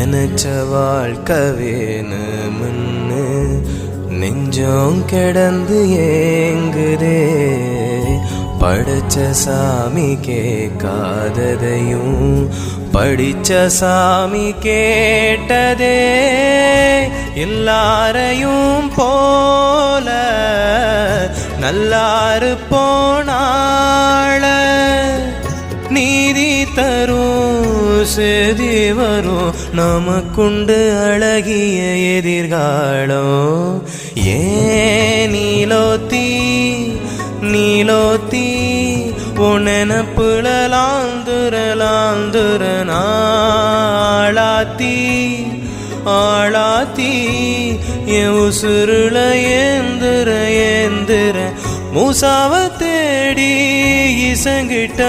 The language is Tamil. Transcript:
நினைச்ச வாழ்க்கை வேணும்னு நெஞ்சம் கிடந்து ஏங்குதே. படைச்ச சாமி கேட்காததையும் படிச்ச சாமி கேட்டதே. எல்லாரையும் போல நல்லாரு போனாள நீதி தரும் செதி வரும் நமக்குண்டு அழகிய எதிர்காலம். ஏன் நீலோத்தி உனப்புலாந்துர ஆளாத்தி என் உசுருள ஏந்திர மூசாவ தேடி இசங்கிட்ட